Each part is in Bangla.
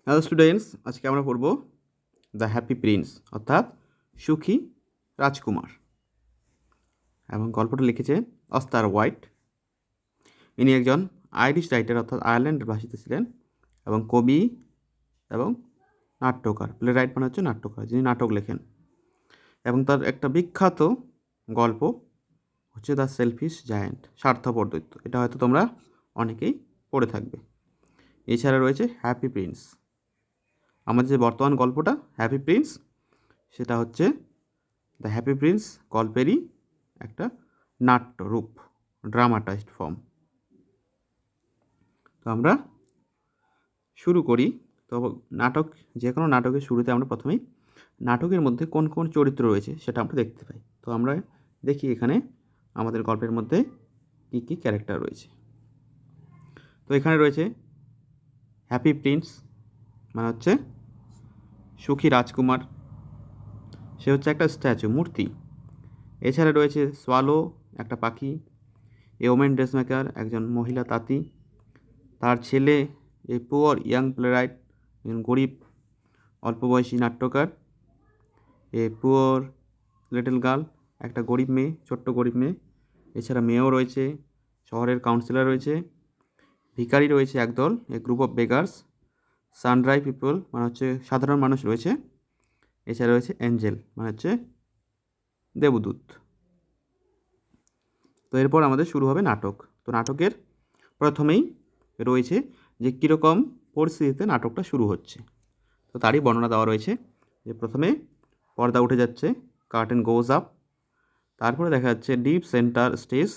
হ্যালো স্টুডেন্টস, আজকে আমরা পড়ব দ্য হ্যাপি প্রিন্স অর্থাৎ সুখী রাজকুমার। এবং গল্পটা লিখেছে অস্কার ওয়াইল্ড। ইনি একজন আইরিশ রাইটার অর্থাৎ আয়ারল্যান্ডের ভাষিত ছিলেন এবং কবি এবং নাট্যকার। প্লে রাইট মানে হচ্ছে নাট্যকার, যিনি নাটক লেখেন। এবং তার একটা বিখ্যাত গল্প হচ্ছে দ্য সেলফিশ জায়ান্ট, স্বার্থপর দৈত্য। এটা হয়তো তোমরা অনেকেই পড়ে থাকবে। এছাড়া রয়েছে হ্যাপি প্রিন্স। আমাদের যে বর্তমান গল্পটা হ্যাপি প্রিন্স, সেটা হচ্ছে দ্য হ্যাপি প্রিন্স গল্পেরই একটা নাট্য রূপ, ড্রামাটাইজড ফর্ম। তো আমরা শুরু করি। তো নাটক, যে কোনো নাটকের শুরুতে আমরা প্রথমেই নাটকের মধ্যে কোন কোন চরিত্র রয়েছে সেটা আমরা দেখতে পাই। তো আমরা দেখি এখানে আমাদের গল্পের মধ্যে কী কী ক্যারেক্টার রয়েছে। তো এখানে রয়েছে হ্যাপি প্রিন্স, মানে হচ্ছে সুখী রাজকুমার। সে হচ্ছে একটা স্ট্যাচু, মূর্তি। এছাড়া রয়েছে সোয়ালো, একটা পাখি। এ ওমেন ড্রেসমেকার, একজন মহিলা তাঁতি। তার ছেলে এ পুয়ার ইয়াং প্লেরাইট, একজন গরিব অল্প বয়সী নাট্যকার। এ পুয়ার লিটল গার্ল, একটা গরিব মেয়ে, ছোট্ট গরিব মেয়ে। এছাড়া মেয়েও রয়েছে, শহরের কাউন্সিলর রয়েছে, ভিখারি রয়েছে একদল, এ গ্রুপ অফ বেগার্স। সানড্রাই পিপল মানে হচ্ছে সাধারণ মানুষ রয়েছে। এছাড়া রয়েছে অ্যাঞ্জেল মানে হচ্ছে দেবদূত। তো এরপর আমাদের শুরু হবে নাটক। তো নাটকের প্রথমেই রয়েছে যে কীরকম পরিস্থিতিতে নাটকটা শুরু হচ্ছে। তো তারই বর্ণনা দেওয়া রয়েছে যে প্রথমে পর্দা উঠে যাচ্ছে, কার্টেন গোজ আপ। তারপরে দেখা যাচ্ছে deep centre stage,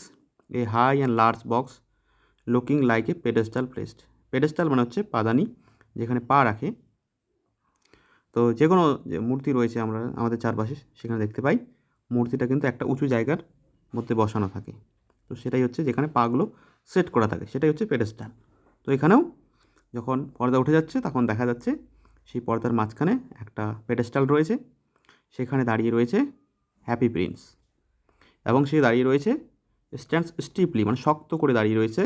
a high and large box looking like a pedestal placed. Pedestal মানে হচ্ছে পাদানি, যেখানে পা রাখে। তো যে কোনো যে মূর্তি রয়েছে আমরা আমাদের চারপাশে সেখানে দেখতে পাই, মূর্তিটা কিন্তু একটা উঁচু জায়গার মধ্যে বসানো থাকে। তো সেটাই হচ্ছে যেখানে পাগুলো সেট করা থাকে, সেটাই হচ্ছে পেডেস্টাল। তো এখানেও যখন পর্দা উঠে যাচ্ছে তখন দেখা যাচ্ছে সেই পর্দার মাঝখানে একটা পেডেস্টাল রয়েছে, সেখানে দাঁড়িয়ে রয়েছে হ্যাপি প্রিন্স। এবং সে দাঁড়িয়ে রয়েছে স্ট্যান্ডস স্টিপলি মানে শক্ত করে দাঁড়িয়ে রয়েছে,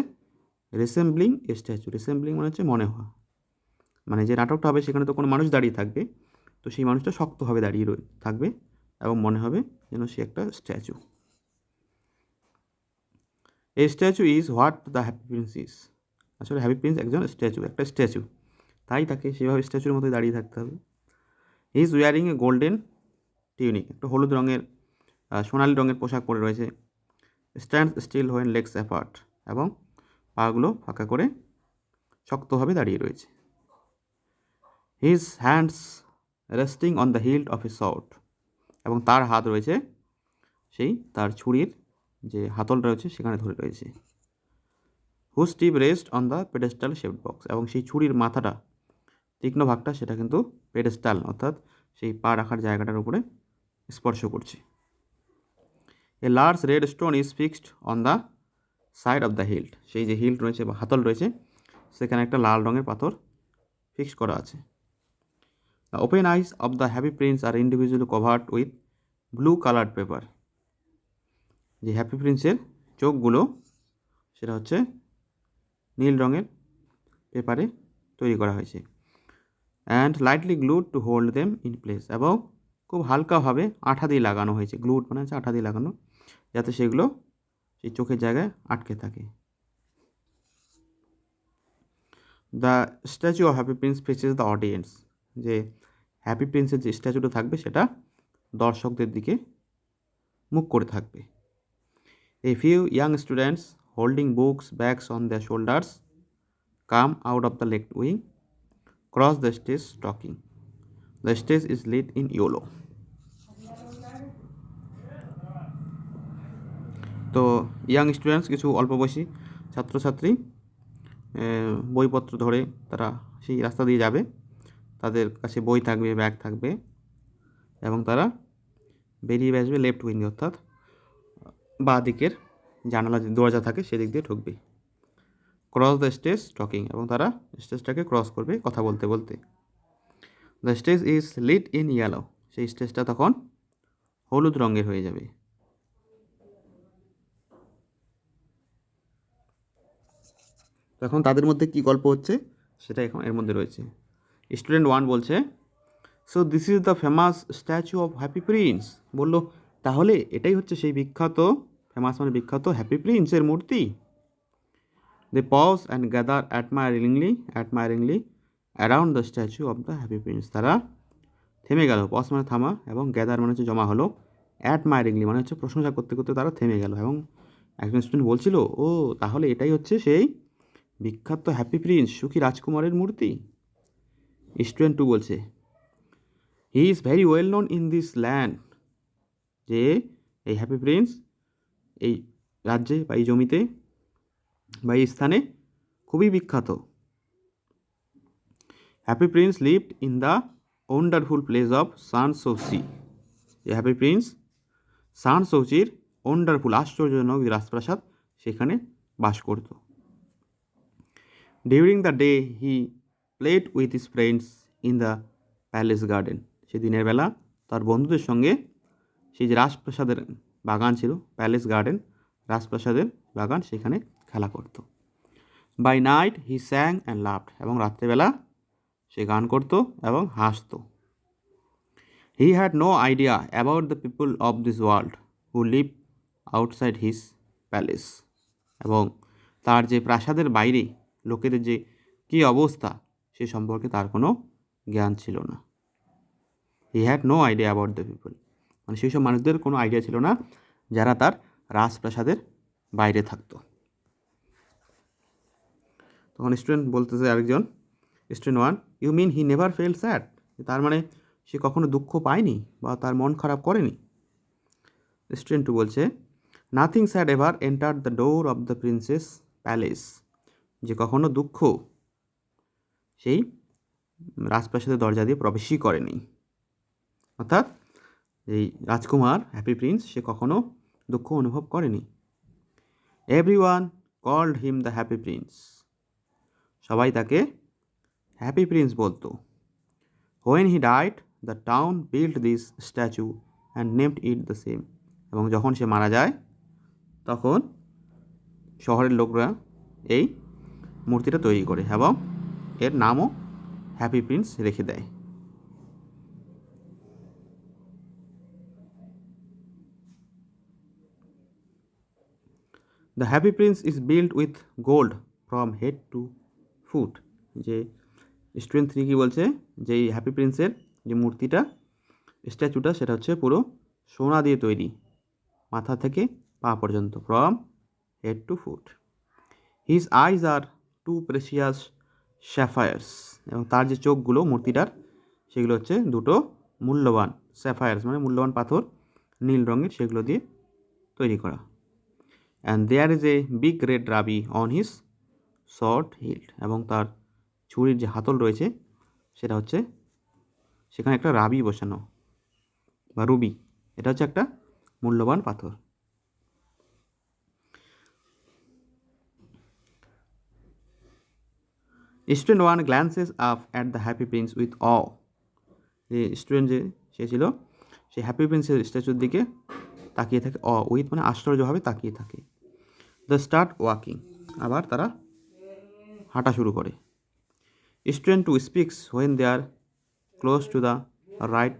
রিসেম্বলিং এ স্ট্যাচু। রিসেম্বলিং মানে হচ্ছে মনে হওয়া, মানে যে নাটকটা হবে সেখানে তো কোনো মানুষ দাঁড়িয়ে থাকবে, তো সেই মানুষটা শক্তভাবে দাঁড়িয়ে থাকবে এবং মনে হবে যেন সে একটা স্ট্যাচু। এই statue is what the happy prince is. আসলে হ্যাপি প্রিন্স একজন স্ট্যাচু, একটা স্ট্যাচু, তাই তাকে সেভাবে স্ট্যাচুর মতোই দাঁড়িয়ে থাকতে হবে। He is wearing a golden tunic, একটা হলুদ রঙের সোনালি রঙের পোশাক পরে রয়েছে। Stand still when legs apart, এবং পাগুলো ফাঁকা করে শক্তভাবে দাঁড়িয়ে রয়েছে। His hands resting on the hilt of a short, এবং তার হাত রয়েছে সেই তার ছুরির যে হাতলটা রয়েছে সেখানে ধরে রয়েছে। Whose tip rest on the pedestal shaped box, এবং সেই ছুরির মাথাটা, তীক্ষ্ণ ভাগটা, সেটা কিন্তু পেডেস্টাল অর্থাৎ সেই পা রাখার জায়গাটার উপরে স্পর্শ করছে। A large red stone is fixed on the side of the healed, সেই যে হিল্ড রয়েছে বা হাতল রয়েছে সেখানে একটা লাল রঙের পাথর ফিক্স করা আছে। The open eyes of the happy Prince are individually covered with blue coloured paper. যে হ্যাপি প্রিন্সের চোখগুলো সেটা হচ্ছে নীল রঙের পেপারে তৈরি করা হয়েছে। And lightly glued to hold them in place, এবং খুব হালকাভাবে আঠা দিয়ে লাগানো হয়েছে। গ্লুড মানে হচ্ছে আঠা দিয়ে লাগানো, যাতে সেগুলো সেই চোখের জায়গায় আটকে থাকে। The statue of happy prince faces the audience, যে হ্যাপি প্রিন্সের যে স্ট্যাচুটা থাকবে সেটা দর্শকদের দিকে মুখ করে থাকবে। A few young students holding books bags on the shoulders come out of the left wing, cross the stage talking. The stage is lit in yellow. তো ইয়াং স্টুডেন্টস, কিছু অল্প বয়সী ছাত্রছাত্রী, বইপত্র ধরে তারা সেই রাস্তা দিয়ে যাবে। তাদের কাছে বই থাকবে, ব্যাগ থাকবে, এবং তারা বেরিয়ে আসবে লেফট উইংয়ে অর্থাৎ বাঁ দিকের জানালা যে দরজা থাকে সেদিক দিয়ে ঢুকবে। ক্রস দ্য স্টেজ টকিং, এবং তারা স্টেজটাকে ক্রস করবে কথা বলতে বলতে। The stage is lit in yellow, সেই স্টেজটা তখন হলুদ রঙের হয়ে যাবে। তখন তাদের মধ্যে কী গল্প হচ্ছে সেটা এখন এর মধ্যে রয়েছে। স্টুডেন্ট ওয়ান বলছে, so this is the famous statue of happy Prince. বললো তাহলে এটাই হচ্ছে সেই বিখ্যাত, ফেমাস মানে বিখ্যাত, হ্যাপি প্রিন্সের মূর্তি। They pause and gather admiringly around the statue of the happy Prince. তারা থেমে গেল, পজ মানে থামা, এবং গ্যাদার মানে হচ্ছে জমা হলো, অ্যাডমায়ারিংলি মানে হচ্ছে প্রশংসা করতে করতে তারা থেমে গেল। এবং একজন স্টুডেন্ট বলছিল, ও তাহলে এটাই হচ্ছে সেই বিখ্যাত হ্যাপি প্রিন্স, সুখী রাজকুমারের মূর্তি। স্টুডেন্ট টু বলছে, he is very well known in this land. যে এই হ্যাপি প্রিন্স এই রাজ্যে বা এই জমিতে বা এই স্থানে খুবই বিখ্যাত। Happy Prince lived in the wonderful place of Sanssouci. এই হ্যাপি প্রিন্স সানসৌচির ওয়ান্ডারফুল আশ্চর্যজনক যে রাজপ্রাসাদ সেখানে বাস করত। During the day he played with his friends in the palace garden. সে দিনের বেলা তার বন্ধুদের সঙ্গে সেই যে রাজপ্রাসাদের বাগান ছিল, প্যালেস গার্ডেন, রাজপ্রাসাদের বাগান, সেখানে খেলা করত। By night he sang and loved. এবং রাত্রেবেলা সে গান করত এবং হাসত। He had no idea about the people of this world who live outside his palace. এবং তার যে প্রাসাদের বাইরে লোকেদের যে কী অবস্থা সে সম্পর্কে তার কোনো জ্ঞান ছিল না। He had no idea about the people, মানে সেই সব মানুষদের কোনো আইডিয়া ছিল না যারা তার রাজপ্রাসাদের বাইরে থাকতো। তখন স্টুডেন্ট বলতেছে আরেকজন, student one, you mean he never felt sad. তার মানে সে কখনো দুঃখ পায়নি বা তার মন খারাপ করেনি। স্টুডেন্ট টু বলছে, nothing sad ever enter the door of the princess palace. যে কখনো দুঃখ সেই রাজপ্রাসাদের দরজা দিয়ে প্রবেশই করেনি। অর্থাৎ এই রাজকুমার হ্যাপি প্রিন্স সে কখনো দুঃখ অনুভব করেনি। Everyone called him the happy prince. সবাই তাকে হ্যাপি প্রিন্স বলতো। When he died the town built this statue and named it the same. এবং যখন সে মারা যায় তখন শহরের লোকরা এই মূর্তিটা তৈরি করে এবং এর নামও হ্যাপি প্রিন্স রেখে দেয়। The happy prince is build with gold from head to foot. যে স্টুডেন্ট থ্রি কী বলছে, যে এই হ্যাপি প্রিন্সের যে মূর্তিটা, স্ট্যাচুটা, সেটা হচ্ছে পুরো সোনা দিয়ে তৈরি, মাথা থেকে পা পর্যন্ত, from head to foot. His eyes are two precious sapphires. এবং তার যে চোখগুলো মূর্তিটার সেগুলো হচ্ছে দুটো মূল্যবান স্যাফায়ার্স, মানে মূল্যবান পাথর, নীল রঙের, সেগুলো দিয়ে তৈরি করা। And there is a big red ruby on his short hilt. এবং তার ছুরির যে হাতল রয়েছে সেটা হচ্ছে সেখানে একটা রাবি বসানো বা রুবি, এটা হচ্ছে একটা মূল্যবান পাথর। Student one glances up at the happy Prince with awe. যে স্টুডেন্ট যে সে ছিল সে হ্যাপি প্রিন্সের স্ট্যাচুর দিকে তাকিয়ে থাকে, উইথ মানে আশ্চর্যভাবে তাকিয়ে থাকে। They start walking. আবার তারা হাঁটা শুরু করে। Student two speaks when they are close to the right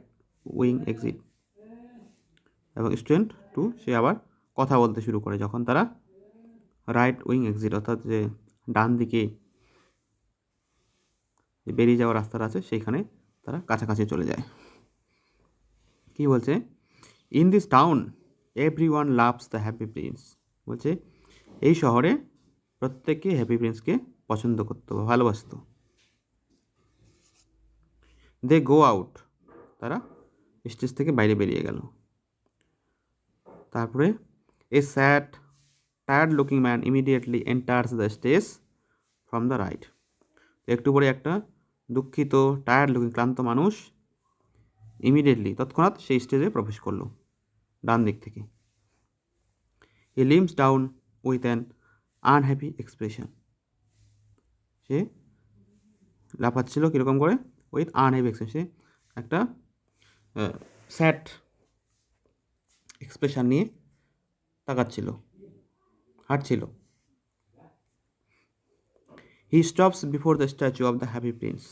wing exit. এবং স্টুডেন্ট টু সে আবার কথা বলতে শুরু করে যখন তারা রাইট উইং এক্সিট, অর্থাৎ যে ডান দিকে যে বেরিয়ে যাওয়ার রাস্তাটা আছে সেইখানে তারা কাছাকাছি চলে যায়। কি বলছে, in this town every one loves the happy Prince. বলছে এই শহরে প্রত্যেকে হ্যাপি প্রিন্সকে পছন্দ করতো বা ভালোবাসত। দে গো আউট। তারা স্টেজ থেকে বাইরে বেরিয়ে গেল। তারপরে a sad tired looking man immediately enters the stage from the right. একটু পরে একটা দুঃখিত টায়ার্ড লুকিং ক্লান্ত মানুষ ইমিডিয়েটলি তৎক্ষণাৎ সেই স্টেজে প্রবেশ করলো ডান দিক থেকে। He limps down with an unhappy expression. সে লাফাচ্ছিল কীরকম করে, উইথ আনহ্যাপি এক্সপ্রেশন, সে একটা স্যাড এক্সপ্রেশন নিয়ে তাকাচ্ছিল, হাঁটছিল। He stops before the statue of the happy Prince.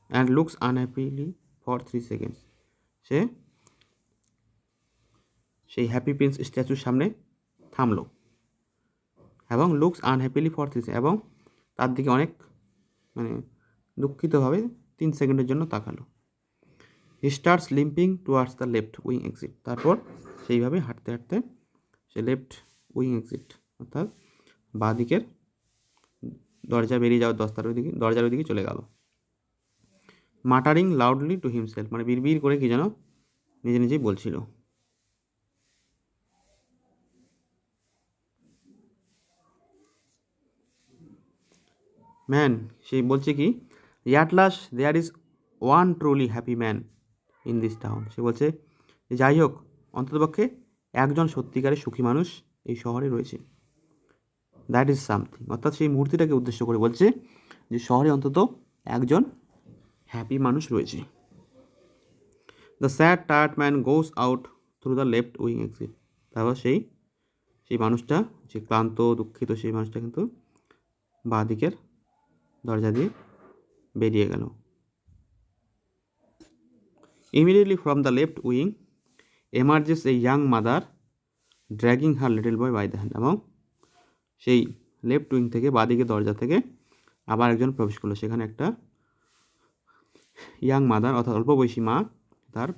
And looks unhappily for 3 seconds. সে সেই হ্যাপি প্রিন্স স্ট্যাচুর সামনে থামলো এবং লুকস আনহ্যাপিলি ফর 3 সেকেন্ড, এবং তার দিকে অনেক মানে দুঃখিতভাবে 3 সেকেন্ডের জন্য তাকালো। He starts limping towards the left wing exit. তারপর সেইভাবে হাঁটতে হাঁটতে সে লেফট উইং এক্সিট অর্থাৎ বাঁ দিকের দরজা বেরিয়ে যাওয়ার দরজার ওইদিকে চলে গেল। মাটারিং লাউডলি টু হিমসেলফ, মানে বিড়বিড় করে কি যেন নিজে নিজেই বলছিল। ম্যান, সে বলছে কি, at last there is one truly happy man in this town. সে বলছে যাই হোক, অন্ততপক্ষে একজন সত্যিকারের সুখী মানুষ এই শহরে রয়েছে। দ্যাট ইজ সামথিং, অর্থাৎ সেই মূর্তিটাকে উদ্দেশ্য করে বলছে যে শহরে অন্তত একজন হ্যাপি মানুষ রয়েছে। The sad tired man goes out through the left wing exit. তারপর সেই মানুষটা, যে ক্লান্ত দুঃখিত সেই মানুষটা কিন্তু বাঁ দিকের দরজা দিয়ে বেরিয়ে গেল। Immediately from the left wing emerges a young mother dragging her little boy by the hand. এবং সেই লেফট উইং থেকে বাঁ দিকের দরজা থেকে আবার একজন প্রবেশ করলো। সেখানে একটা ইয়াং মাদার অর্থাৎ অল্প বয়সী মা তার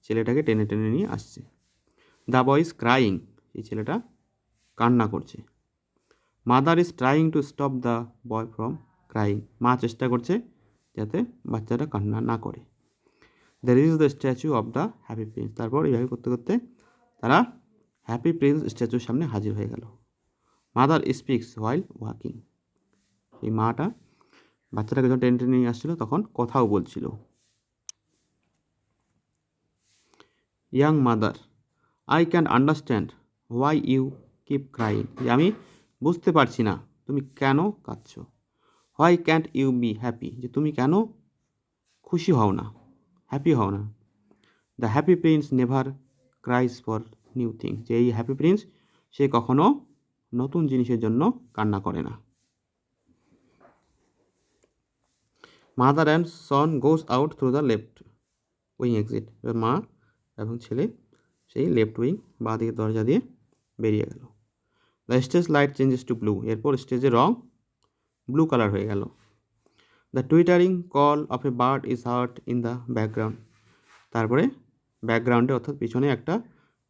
ছেলেটাকে টেনে টেনে নিয়ে আসছে। দ্য বয় ইজ ক্রাইং, এই ছেলেটা কান্না করছে। Mother is trying to stop the boy from crying, মা চেষ্টা করছে যাতে বাচ্চাটা কান্না না করে। There is the statue of the happy prince. তারপর এইভাবে করতে করতে তারা হ্যাপি প্রিন্স স্ট্যাচুর সামনে হাজির হয়ে গেল। মাদার স্পিক্স হোয়াইল ওয়াকিং, এই মাটা বাচ্চাটাকে যখন টেনে টেনে নিয়ে আসছিল তখন কথাও বলছিল। Young mother, I can understand why you keep crying, যে আমি বুঝতে পারছি না তুমি কেন কাঁদছ। Why can't you be happy, যে তুমি কেন খুশি হও না, হ্যাপি হও না। The happy prince never cries for new things, যে এই হ্যাপি প্রিন্স সে কখনো নতুন জিনিসের জন্য কান্না করে না। Mother and Son goes out through the left wing exit. এবার মা এবং ছেলে সেই লেফট উইং বাঁ দিকের দরজা দিয়ে বেরিয়ে গেল। The stage light changes to blue, এরপর স্টেজের রং ব্লু কালার হয়ে গেল। The twittering call of a bird is hard in the background, তারপরে ব্যাকগ্রাউন্ডে অর্থাৎ পিছনে একটা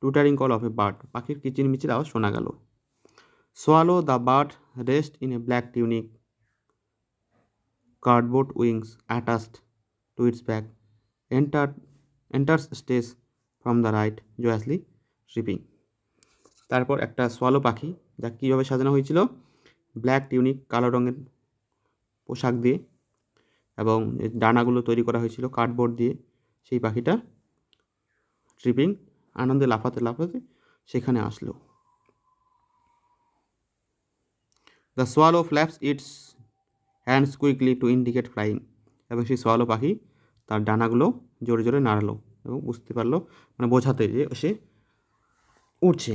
twittering call of a bird, পাখির কিচিরমিচির আওয়াজ শোনা গেল। Swallow the bird rest in a black tunic, cardboard wings attached to its back, enters stage from the right, joyously chirping. তারপর একটা সোয়ালো পাখি, যা কীভাবে সাজানো হয়েছিল, ব্ল্যাক টিউনিক কালো রঙের পোশাক দিয়ে এবং ডানাগুলো তৈরি করা হয়েছিল কার্ডবোর্ড দিয়ে, সেই পাখিটা ট্রিপিং আনন্দে লাফাতে লাফাতে সেখানে আসলো। The swallow flaps it's hands quickly to indicate flying, এবং সেই সোয়ালো পাখি তার ডানাগুলো জোরে জোরে নাড়ালো এবং বুঝতে পারলো, মানে বোঝাতে যে সে উঠছে।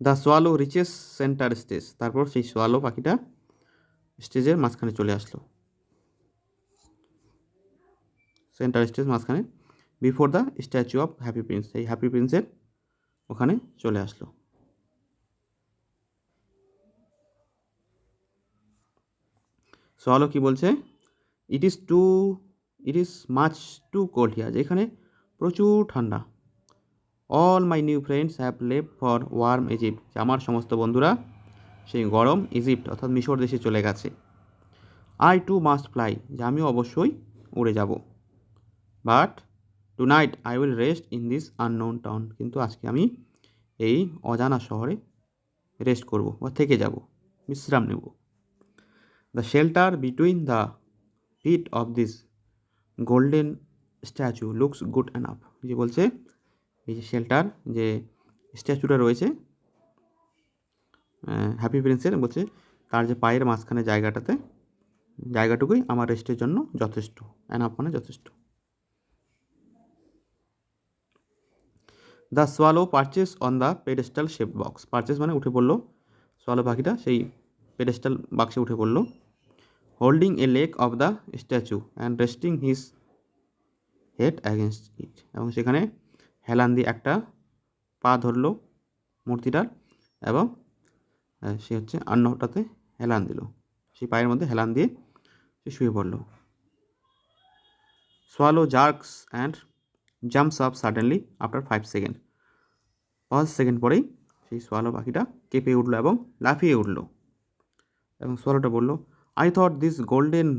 The swallow reaches centre stage, তারপর সেই সোয়ালো পাখিটা স্টেজের মাঝখানে চলে আসলো, সেন্টার স্টেজ মাঝখানে, before the statue of happy prince, এই হ্যাপি প্রিন্সের ওখানে চলে আসলো। সোয়ালো কি বলছে, it is much too cold here, এখানে প্রচুর ঠান্ডা। All my new friends have left for warm Egypt, আমার সমস্ত বন্ধুরা সেই গরম ইজিপ্ট অর্থাৎ মিশর দেশে চলে গেছে। আই টু মাস্ট ফ্লাই, যে আমিও অবশ্যই উড়ে যাব। But tonight I will rest in this unknown town, কিন্তু আজকে আমি এই অজানা শহরে রেস্ট করব বা থেকে যাব, বিশ্রাম নেব। The shelter between the feet of this golden statue looks good enough, যে বলছে এই যে শেল্টার, যে স্ট্যাচুটা রয়েছে হ্যাপি প্রিন্সের, বলছে তার যে পায়ের মাঝখানে জায়গাটুকুই আমার রেস্টের জন্য যথেষ্ট, এনাফ মানে যথেষ্ট। The swallow purchase on the pedestal shape box, purchase মানে উঠে পড়লো, সোয়ালো পাখিটা সেই পেডেস্টাল বাক্সে উঠে পড়লো। Holding a leg of the statue and resting his head against it, এবং সেখানে হেলান দিয়ে একটা পা ধরলো মূর্তিটার, এবং সে হচ্ছে অন্যটাতে হেলান দিল, সেই পায়ের মধ্যে হেলান দিয়ে সে শুয়ে পড়ল। Swallow jerks and jumps up suddenly after 5 second, 5 second পরেই সেই সোয়ালো পাখিটা কেঁপে উঠলো এবং লাফিয়ে উঠল, এবং সোয়ালোটা বলল, I thought this golden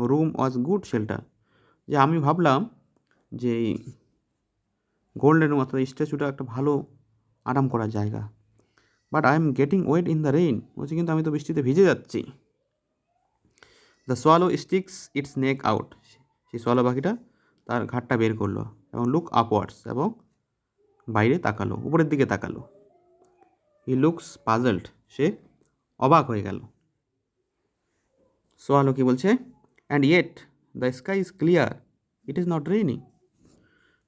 room was good shelter, যে আমি ভাবলাম যে এই গোল্ডেন রুম অর্থাৎ স্ট্যাচুটা একটা ভালো আরাম করার জায়গা, but I am getting wait in the rain, বলছি কিন্তু আমি তো বৃষ্টিতে ভিজে যাচ্ছি। The swallow sticks it's neck out, সেই সোয়ালো পাখিটা তার ঘাটটা বের করলো এবং লুক আপওয়ার্ডস, এবং বাইরে তাকালো, উপরের দিকে তাকালো। হি লুকস পাজলড, সে অবাক হয়ে গেল। সোয়ালো কি বলছে, and yet the sky is clear, it is not raining,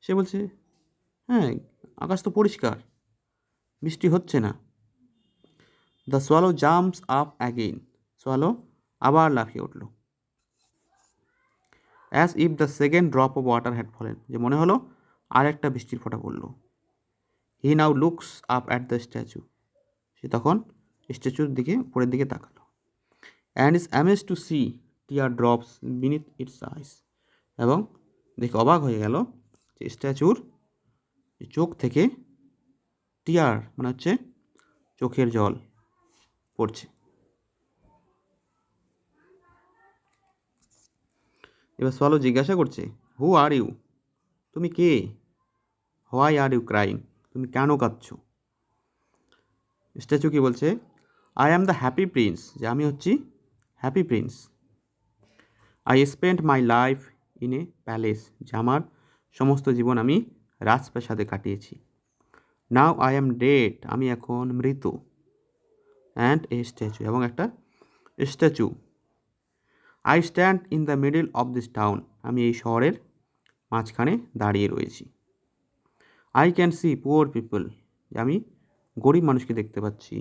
সে বলছে হ্যাঁ আকাশ তো পরিষ্কার, বৃষ্টি হচ্ছে না। The swallow jumps up again, swallow আবার লাফিয়ে উঠল। As if the second drop of water had fallen, যে মনে হলো আর একটা বৃষ্টির ফোঁটা পড়ল। He now looks up at the statue, সে তখন স্ট্যাচুর দিকে উপরের দিকে তাকালো। And is amaze to see tear drops beneath it's আইস, এবং দেখে অবাক হয়ে গেল যে স্ট্যাচুর চোখ থেকে টিয়ার মানে হচ্ছে চোখের জল পড়ছে। এবার সোয়ালো জিজ্ঞাসা করছে, হু আর ইউ, তুমি কে? হোয়াই আর ইউ ক্রাইং, তুমি কেন কাঁদছ? স্ট্যাচু কি বলছে, I am the happy Prince, যে আমি হচ্ছি happy Prince. I spend my life in a palace, যে আমার সমস্ত জীবন আমি রাজপ্রাসাদে কাটিয়েছি। নাও আই অ্যাম ডেড, আমি এখন মৃত। অ্যান্ড এ স্ট্যাচু, এবং একটা statue. I stand in the middle of this town, আমি এই শহরের মাঝখানে দাঁড়িয়ে রয়েছি। I can see poor people, আমি গরিব মানুষকে দেখতে পাচ্ছি।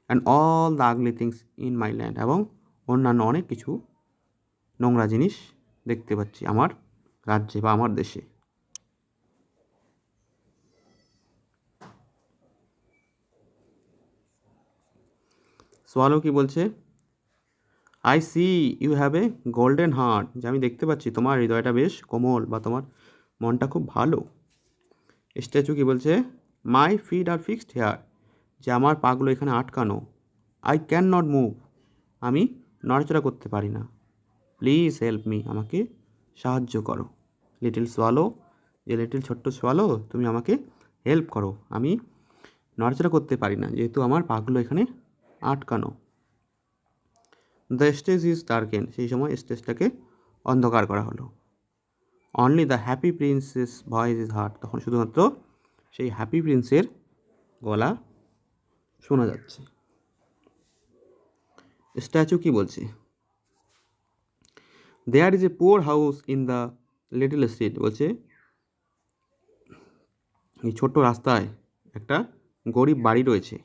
And all the ugly things in my land, এবং অন্যান্য অনেক কিছু নোংরা জিনিস দেখতে পাচ্ছি আমার রাজ্যে বা আমার দেশে। সোয়ালো কি বলছে, I see you have a golden heart, যে আমি দেখতে পাচ্ছি তোমার হৃদয়টা বেশ কোমল বা তোমার মনটা খুব ভালো। স্ট্যাচু কি বলছে, my feet are fixed here, যে আমার পাগুলো এখানে আটকানো। আই ক্যান নট মুভ, আমি নড়াচড়া করতে পারি না। প্লিজ হেল্প মি, আমাকে সাহায্য করো। লিটিল সোয়ালো, যে লিটিল ছোট্ট সোয়ালো, তুমি আমাকে হেল্প করো, আমি নড়াচড়া করতে পারি না যেহেতু আমার পাগুলো এখানে আটকানো। দ্য স্টেজ ইজ ডার্কেন, সেই সময় স্টেজটাকে অন্ধকার করা হলো। Only the happy princess voice is hard, তখন শুধুমাত্র সেই হ্যাপি প্রিন্সের গলা শোনা যাচ্ছে। স্ট্যাচু কি বলছে, there is a poor house in the little street, বলছে এই ছোট্ট রাস্তায় একটা গরিব বাড়ি রয়েছে।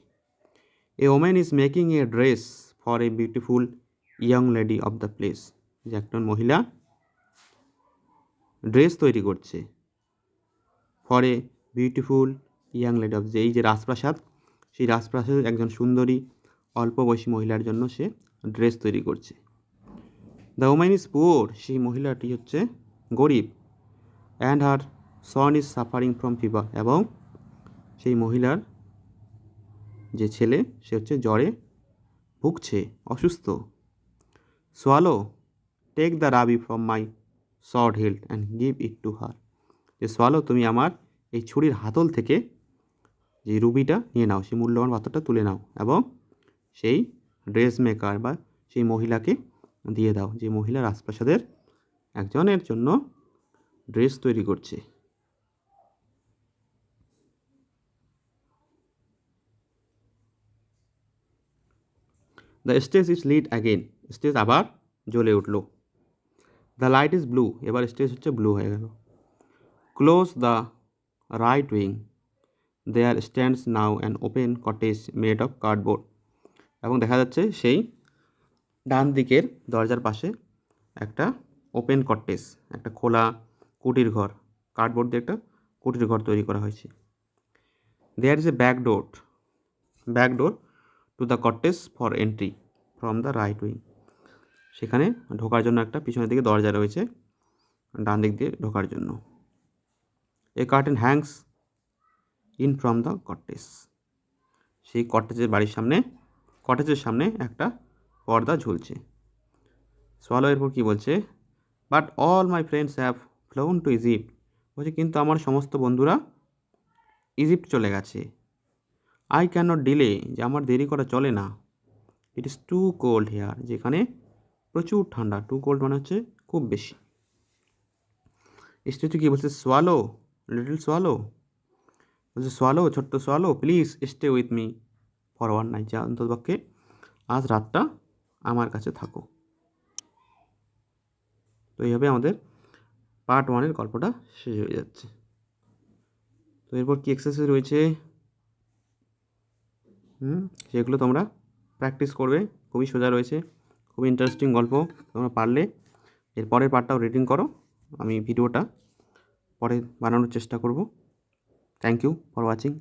A woman is making a dress for a beautiful young lady of the place, যে একজন মহিলা ড্রেস তৈরি করছে for a beautiful young lady of, যে এই যে রাজপ্রাসাদ, সেই রাজপ্রাসাদের একজন সুন্দরী অল্প বয়সী মহিলার জন্য সে ড্রেস তৈরি করছে। দ্য ওমেন ইজ পুয়ার, সেই মহিলাটি হচ্ছে গরিব। And her Son is suffering from fever, এবং সেই মহিলার যে ছেলে সে হচ্ছে জ্বরে ভুগছে, অসুস্থ। Swallow take the Rabi from my short healed and give it to her, যে সোয়ালো তুমি আমার এই ছুরির হাতল থেকে যে রুবিটা নিয়ে নাও, সেই মূল্যবান পাথরটা তুলে নাও এবং সেই ড্রেস মেকার বা সেই মহিলাকে দিয়ে দাও, যে মহিলা রাজপ্রাসাদের একজনের জন্য ড্রেস তৈরি করছে। The stage is lit again, স্টেজ আবার জ্বলে উঠল। দ্য লাইট ইজ ব্লু, এবার স্টেজ হচ্ছে ব্লু হয়ে গেল। Close the right wing, there stands now an open cottage made of cardboard, এবং দেখা যাচ্ছে সেই ডান দিকের দরজার পাশে একটা ওপেন কটেজ, একটা খোলা কুটির ঘর, কার্ডবোর্ড দিয়ে একটা কুটির ঘর তৈরি করা হয়েছে। There is a back door to the cottage for entry from the right wing. সেখানে ঢোকার জন্য একটা পিছনের দিকে দরজা রয়েছে, ডান দিক দিয়ে ঢোকার জন্য। A curtain hangs in from the cottage. সেই কটেজের সামনে একটা পর্দা ঝুলছে। সোয়ালো এরপর কী বলছে, but all my friends have flown two Egypt. বলছে কিন্তু আমার সমস্ত বন্ধুরা ইজিপ্ট চলে গেছে। আই ক্যান নট ডিলে, যে আমার দেরি করা চলে না। It is too cold here, যেখানে প্রচুর ঠান্ডা। টু কোল্ড মানে হচ্ছে খুব বেশি। স্ট্যাচু কী বলছে, সোয়ালো, লিটল সোয়ালো বলছে, সোয়ালো, ছোট্ট swallow, please stay with me for one night, যা অন্ততপক্ষে আজ রাতটা আমার কাছে থাকো। তো এইভাবে আমাদের পার্ট 1 গল্পটা শেষ হয়ে যাচ্ছে। তো এরপর কী এক্সারসাইজ রয়েছে সেগুলো তোমরা প্র্যাকটিস করবে। খুবই সোজা রয়েছে, খুবই ইন্টারেস্টিং গল্প। তোমরা পারলে এর পরের পার্টটাও রিডিং করো। আমি ভিডিওটা পরে বানানোর চেষ্টা করব। Thank you for watching.